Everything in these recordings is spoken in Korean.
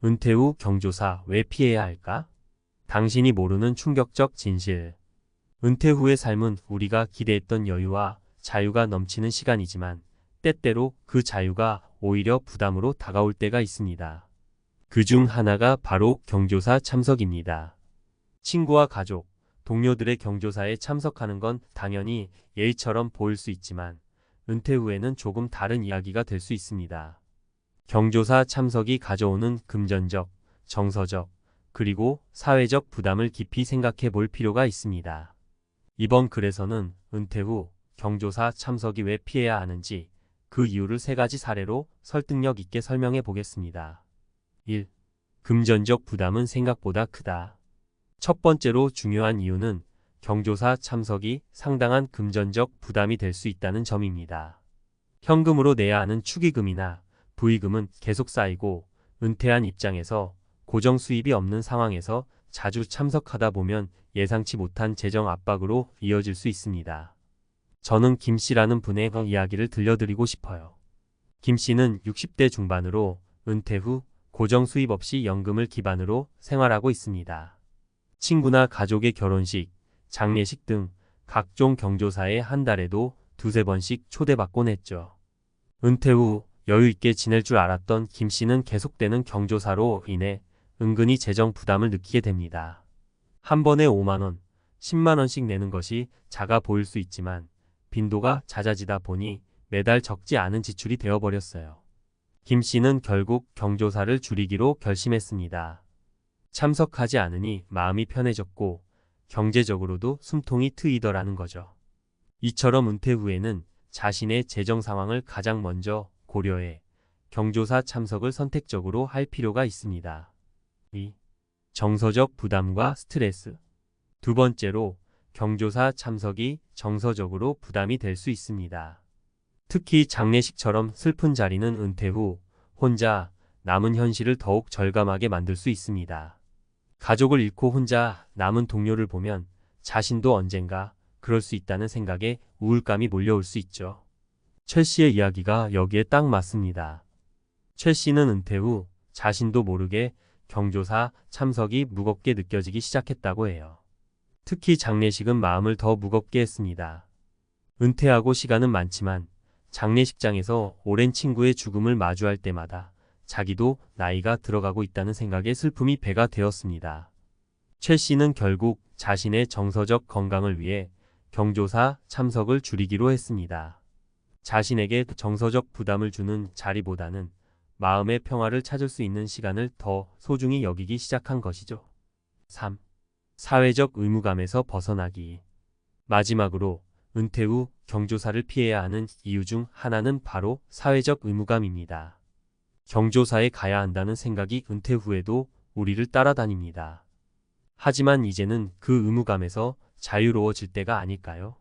은퇴 후 경조사 왜 피해야 할까? 당신이 모르는 충격적 진실. 은퇴 후의 삶은 우리가 기대했던 여유와 자유가 넘치는 시간이지만 때때로 그 자유가 오히려 부담으로 다가올 때가 있습니다. 그중 하나가 바로 경조사 참석입니다. 친구와 가족, 동료들의 경조사에 참석하는 건 당연히 예의처럼 보일 수 있지만 은퇴 후에는 조금 다른 이야기가 될 수 있습니다. 경조사 참석이 가져오는 금전적, 정서적, 그리고 사회적 부담을 깊이 생각해 볼 필요가 있습니다. 이번 글에서는 은퇴 후 경조사 참석이 왜 피해야 하는지 그 이유를 3가지 사례로 설득력 있게 설명해 보겠습니다. 1. 금전적 부담은 생각보다 크다. 첫 번째로 중요한 이유는 경조사 참석이 상당한 금전적 부담이 될 수 있다는 점입니다. 현금으로 내야 하는 축의금이나 부의금은 계속 쌓이고 은퇴한 입장에서 고정 수입이 없는 상황에서 자주 참석하다 보면 예상치 못한 재정 압박으로 이어질 수 있습니다. 저는 김 씨라는 분의 이야기를 들려드리고 싶어요. 김 씨는 60대 중반으로 은퇴 후 고정 수입 없이 연금을 기반으로 생활하고 있습니다. 친구나 가족의 결혼식, 장례식 등 각종 경조사에 한 달에도 2~3번씩 초대받곤 했죠. 은퇴 후 여유 있게 지낼 줄 알았던 김 씨는 계속되는 경조사로 인해 은근히 재정 부담을 느끼게 됩니다. 한 번에 5만원, 10만원씩 내는 것이 작아 보일 수 있지만 빈도가 잦아지다 보니 매달 적지 않은 지출이 되어버렸어요. 김 씨는 결국 경조사를 줄이기로 결심했습니다. 참석하지 않으니 마음이 편해졌고 경제적으로도 숨통이 트이더라는 거죠. 이처럼 은퇴 후에는 자신의 재정 상황을 가장 먼저 고려해 경조사 참석을 선택적으로 할 필요가 있습니다. 2. 정서적 부담과 스트레스. 두 번째로 경조사 참석이 정서적으로 부담이 될 수 있습니다. 특히 장례식처럼 슬픈 자리는 은퇴 후 혼자 남은 현실을 더욱 절감하게 만들 수 있습니다. 가족을 잃고 혼자 남은 동료를 보면 자신도 언젠가 그럴 수 있다는 생각에 우울감이 몰려올 수 있죠. 최 씨의 이야기가 여기에 딱 맞습니다. 최 씨는 은퇴 후 자신도 모르게 경조사 참석이 무겁게 느껴지기 시작했다고 해요. 특히 장례식은 마음을 더 무겁게 했습니다. 은퇴하고 시간은 많지만 장례식장에서 오랜 친구의 죽음을 마주할 때마다 자기도 나이가 들어가고 있다는 생각에 슬픔이 배가 되었습니다. 최 씨는 결국 자신의 정서적 건강을 위해 경조사 참석을 줄이기로 했습니다. 자신에게 정서적 부담을 주는 자리보다는 마음의 평화를 찾을 수 있는 시간을 더 소중히 여기기 시작한 것이죠. 3. 사회적 의무감에서 벗어나기. 마지막으로 은퇴 후 경조사를 피해야 하는 이유 중 하나는 바로 사회적 의무감입니다. 경조사에 가야 한다는 생각이 은퇴 후에도 우리를 따라다닙니다. 하지만 이제는 그 의무감에서 자유로워질 때가 아닐까요?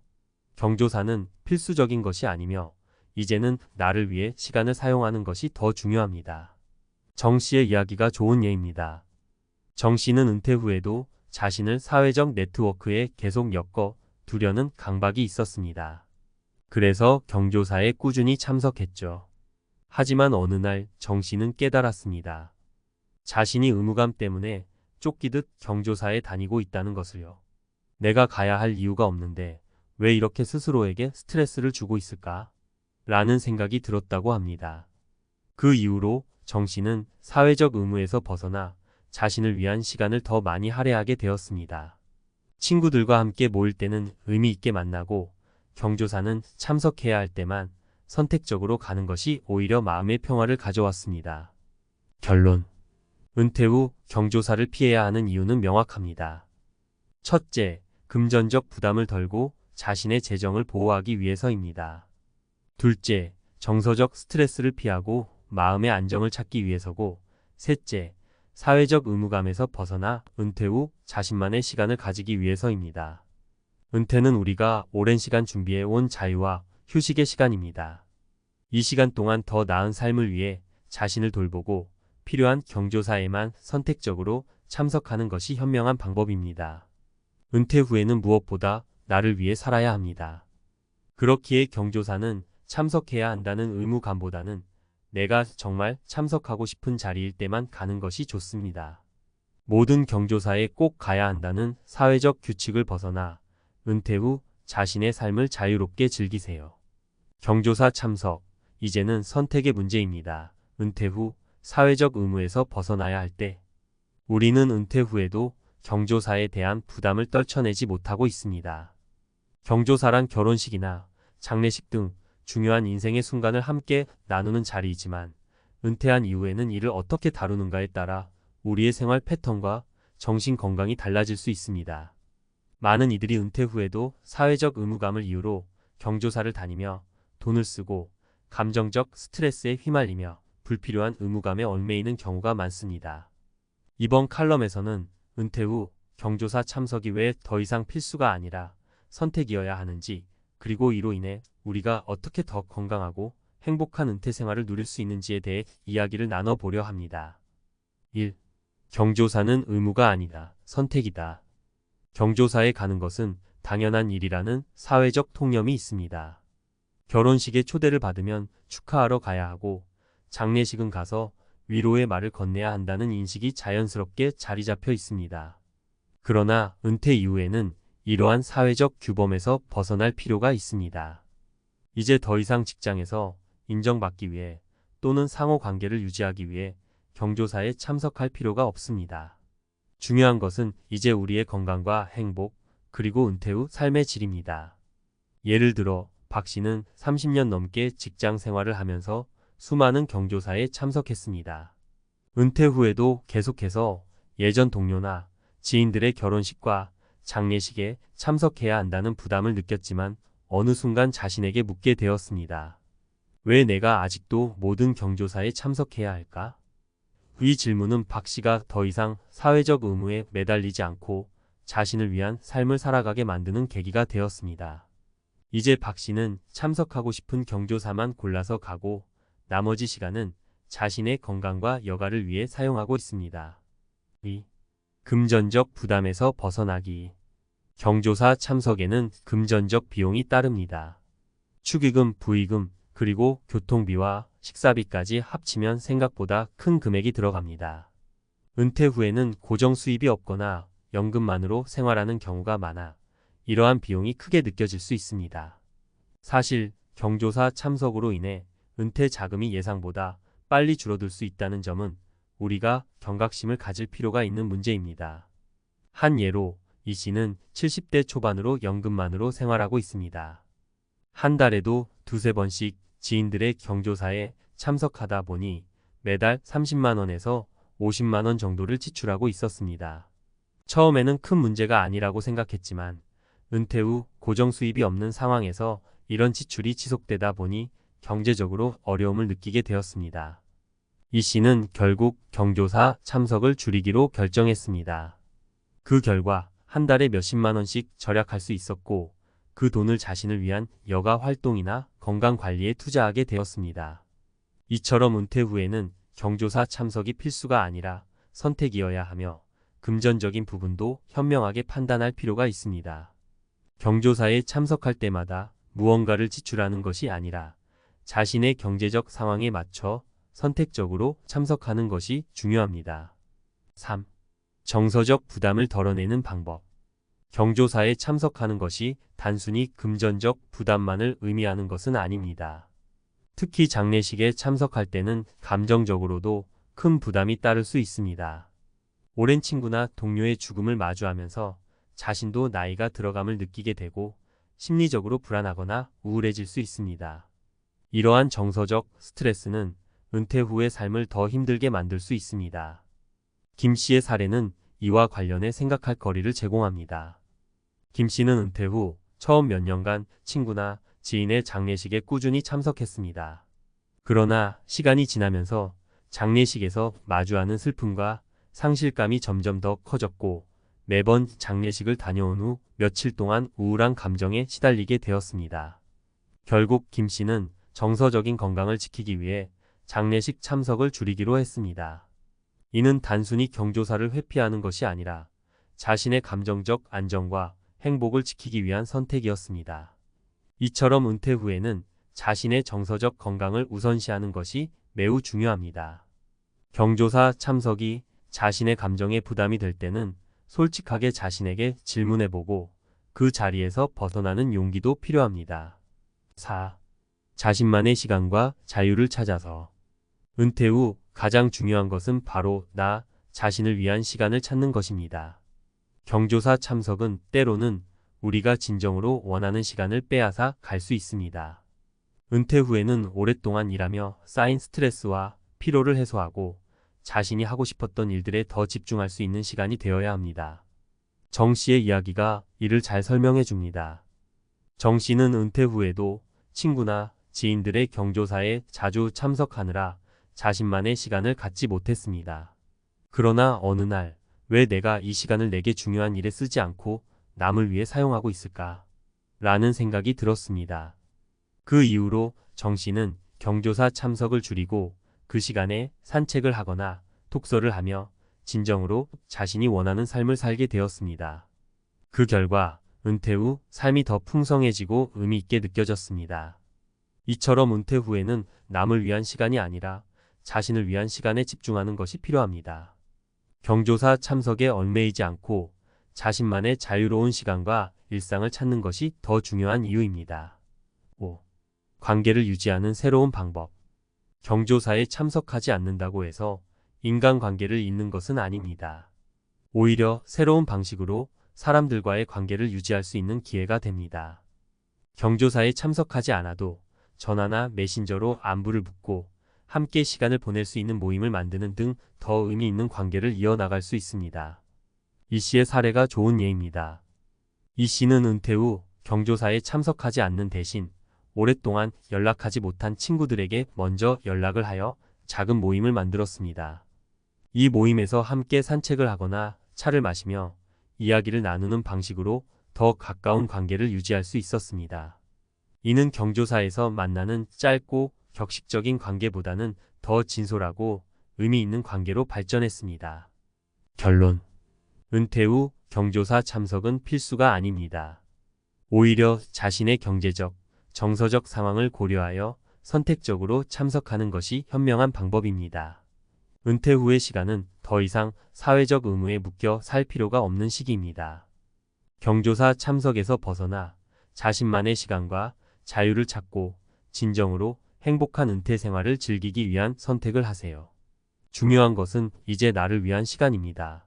경조사는 필수적인 것이 아니며 이제는 나를 위해 시간을 사용하는 것이 더 중요합니다. 정 씨의 이야기가 좋은 예입니다. 정 씨는 은퇴 후에도 자신을 사회적 네트워크에 계속 엮어 두려는 강박이 있었습니다. 그래서 경조사에 꾸준히 참석했죠. 하지만 어느 날 정 씨는 깨달았습니다. 자신이 의무감 때문에 쫓기듯 경조사에 다니고 있다는 것을요. 내가 가야 할 이유가 없는데 왜 이렇게 스스로에게 스트레스를 주고 있을까? 라는 생각이 들었다고 합니다. 그 이후로 정 씨는 사회적 의무에서 벗어나 자신을 위한 시간을 더 많이 할애하게 되었습니다. 친구들과 함께 모일 때는 의미 있게 만나고 경조사는 참석해야 할 때만 선택적으로 가는 것이 오히려 마음의 평화를 가져왔습니다. 결론. 은퇴 후 경조사를 피해야 하는 이유는 명확합니다. 첫째, 금전적 부담을 덜고 자신의 재정을 보호하기 위해서입니다. 둘째, 정서적 스트레스를 피하고 마음의 안정을 찾기 위해서고, 셋째, 사회적 의무감에서 벗어나 은퇴 후 자신만의 시간을 가지기 위해서입니다. 은퇴는 우리가 오랜 시간 준비해 온 자유와 휴식의 시간입니다. 이 시간 동안 더 나은 삶을 위해 자신을 돌보고 필요한 경조사에만 선택적으로 참석하는 것이 현명한 방법입니다. 은퇴 후에는 무엇보다 나를 위해 살아야 합니다. 그렇기에 경조사는 참석해야 한다는 의무감보다는 내가 정말 참석하고 싶은 자리일 때만 가는 것이 좋습니다. 모든 경조사에 꼭 가야 한다는 사회적 규칙을 벗어나 은퇴 후 자신의 삶을 자유롭게 즐기세요. 경조사 참석, 이제는 선택의 문제입니다. 은퇴 후 사회적 의무에서 벗어나야 할 때, 우리는 은퇴 후에도 경조사에 대한 부담을 떨쳐내지 못하고 있습니다. 경조사란 결혼식이나 장례식 등 중요한 인생의 순간을 함께 나누는 자리이지만 은퇴한 이후에는 이를 어떻게 다루는가에 따라 우리의 생활 패턴과 정신 건강이 달라질 수 있습니다. 많은 이들이 은퇴 후에도 사회적 의무감을 이유로 경조사를 다니며 돈을 쓰고 감정적 스트레스에 휘말리며 불필요한 의무감에 얽매이는 경우가 많습니다. 이번 칼럼에서는 은퇴 후 경조사 참석이 왜 더 이상 필수가 아니라 선택이어야 하는지, 그리고 이로 인해 우리가 어떻게 더 건강하고 행복한 은퇴 생활을 누릴 수 있는지에 대해 이야기를 나눠보려 합니다. 1. 경조사는 의무가 아니다. 선택이다. 경조사에 가는 것은 당연한 일이라는 사회적 통념이 있습니다. 결혼식에 초대를 받으면 축하하러 가야 하고 장례식은 가서 위로의 말을 건네야 한다는 인식이 자연스럽게 자리 잡혀 있습니다. 그러나 은퇴 이후에는 이러한 사회적 규범에서 벗어날 필요가 있습니다. 이제 더 이상 직장에서 인정받기 위해 또는 상호 관계를 유지하기 위해 경조사에 참석할 필요가 없습니다. 중요한 것은 이제 우리의 건강과 행복, 그리고 은퇴 후 삶의 질입니다. 예를 들어 박 씨는 30년 넘게 직장 생활을 하면서 수많은 경조사에 참석했습니다. 은퇴 후에도 계속해서 예전 동료나 지인들의 결혼식과 장례식에 참석해야 한다는 부담을 느꼈지만 어느 순간 자신에게 묻게 되었습니다. 왜 내가 아직도 모든 경조사에 참석해야 할까? 이 질문은 박 씨가 더 이상 사회적 의무에 매달리지 않고 자신을 위한 삶을 살아가게 만드는 계기가 되었습니다. 이제 박 씨는 참석하고 싶은 경조사만 골라서 가고 나머지 시간은 자신의 건강과 여가를 위해 사용하고 있습니다. 2. 금전적 부담에서 벗어나기. 경조사 참석에는 금전적 비용이 따릅니다. 축의금, 부의금, 그리고 교통비와 식사비까지 합치면 생각보다 큰 금액이 들어갑니다. 은퇴 후에는 고정 수입이 없거나 연금만으로 생활하는 경우가 많아 이러한 비용이 크게 느껴질 수 있습니다. 사실 경조사 참석으로 인해 은퇴 자금이 예상보다 빨리 줄어들 수 있다는 점은 우리가 경각심을 가질 필요가 있는 문제입니다. 한 예로 이 씨는 70대 초반으로 연금만으로 생활하고 있습니다. 한 달에도 두세 번씩 지인들의 경조사에 참석하다 보니 매달 30만 원에서 50만 원 정도를 지출하고 있었습니다. 처음에는 큰 문제가 아니라고 생각했지만 은퇴 후 고정 수입이 없는 상황에서 이런 지출이 지속되다 보니 경제적으로 어려움을 느끼게 되었습니다. 이 씨는 결국 경조사 참석을 줄이기로 결정했습니다. 그 결과 한 달에 몇십만 원씩 절약할 수 있었고 그 돈을 자신을 위한 여가 활동이나 건강 관리에 투자하게 되었습니다. 이처럼 은퇴 후에는 경조사 참석이 필수가 아니라 선택이어야 하며 금전적인 부분도 현명하게 판단할 필요가 있습니다. 경조사에 참석할 때마다 무언가를 지출하는 것이 아니라 자신의 경제적 상황에 맞춰 선택적으로 참석하는 것이 중요합니다. 3. 정서적 부담을 덜어내는 방법. 경조사에 참석하는 것이 단순히 금전적 부담만을 의미하는 것은 아닙니다. 특히 장례식에 참석할 때는 감정적으로도 큰 부담이 따를 수 있습니다. 오랜 친구나 동료의 죽음을 마주하면서 자신도 나이가 들어감을 느끼게 되고 심리적으로 불안하거나 우울해질 수 있습니다. 이러한 정서적 스트레스는 은퇴 후의 삶을 더 힘들게 만들 수 있습니다. 김 씨의 사례는 이와 관련해 생각할 거리를 제공합니다. 김 씨는 은퇴 후 처음 몇 년간 친구나 지인의 장례식에 꾸준히 참석했습니다. 그러나 시간이 지나면서 장례식에서 마주하는 슬픔과 상실감이 점점 더 커졌고 매번 장례식을 다녀온 후 며칠 동안 우울한 감정에 시달리게 되었습니다. 결국 김 씨는 정서적인 건강을 지키기 위해 장례식 참석을 줄이기로 했습니다. 이는 단순히 경조사를 회피하는 것이 아니라 자신의 감정적 안정과 행복을 지키기 위한 선택이었습니다. 이처럼 은퇴 후에는 자신의 정서적 건강을 우선시하는 것이 매우 중요합니다. 경조사 참석이 자신의 감정에 부담이 될 때는 솔직하게 자신에게 질문해보고 그 자리에서 벗어나는 용기도 필요합니다. 4. 자신만의 시간과 자유를 찾아서. 은퇴 후 가장 중요한 것은 바로 나 자신을 위한 시간을 찾는 것입니다. 경조사 참석은 때로는 우리가 진정으로 원하는 시간을 빼앗아 갈 수 있습니다. 은퇴 후에는 오랫동안 일하며 쌓인 스트레스와 피로를 해소하고 자신이 하고 싶었던 일들에 더 집중할 수 있는 시간이 되어야 합니다. 정 씨의 이야기가 이를 잘 설명해 줍니다. 정 씨는 은퇴 후에도 친구나 지인들의 경조사에 자주 참석하느라 자신만의 시간을 갖지 못했습니다. 그러나 어느 날, 왜 내가 이 시간을 내게 중요한 일에 쓰지 않고 남을 위해 사용하고 있을까? 라는 생각이 들었습니다. 그 이후로 정 씨는 경조사 참석을 줄이고 그 시간에 산책을 하거나 독서를 하며 진정으로 자신이 원하는 삶을 살게 되었습니다. 그 결과 은퇴 후 삶이 더 풍성해지고 의미 있게 느껴졌습니다. 이처럼 은퇴 후에는 남을 위한 시간이 아니라 자신을 위한 시간에 집중하는 것이 필요합니다. 경조사 참석에 얽매이지 않고 자신만의 자유로운 시간과 일상을 찾는 것이 더 중요한 이유입니다. 5. 관계를 유지하는 새로운 방법. 경조사에 참석하지 않는다고 해서 인간관계를 잇는 것은 아닙니다. 오히려 새로운 방식으로 사람들과의 관계를 유지할 수 있는 기회가 됩니다. 경조사에 참석하지 않아도 전화나 메신저로 안부를 묻고 함께 시간을 보낼 수 있는 모임을 만드는 등 더 의미 있는 관계를 이어나갈 수 있습니다. 이 씨의 사례가 좋은 예입니다. 이 씨는 은퇴 후 경조사에 참석하지 않는 대신 오랫동안 연락하지 못한 친구들에게 먼저 연락을 하여 작은 모임을 만들었습니다. 이 모임에서 함께 산책을 하거나 차를 마시며 이야기를 나누는 방식으로 더 가까운 관계를 유지할 수 있었습니다. 이는 경조사에서 만나는 짧고 격식적인 관계보다는 더 진솔하고 의미 있는 관계로 발전했습니다. 결론. 은퇴 후 경조사 참석은 필수가 아닙니다. 오히려 자신의 경제적, 정서적 상황을 고려하여 선택적으로 참석하는 것이 현명한 방법입니다. 은퇴 후의 시간은 더 이상 사회적 의무에 묶여 살 필요가 없는 시기입니다. 경조사 참석에서 벗어나 자신만의 시간과 자유를 찾고 진정으로 행복한 은퇴 생활을 즐기기 위한 선택을 하세요. 중요한 것은 이제 나를 위한 시간입니다.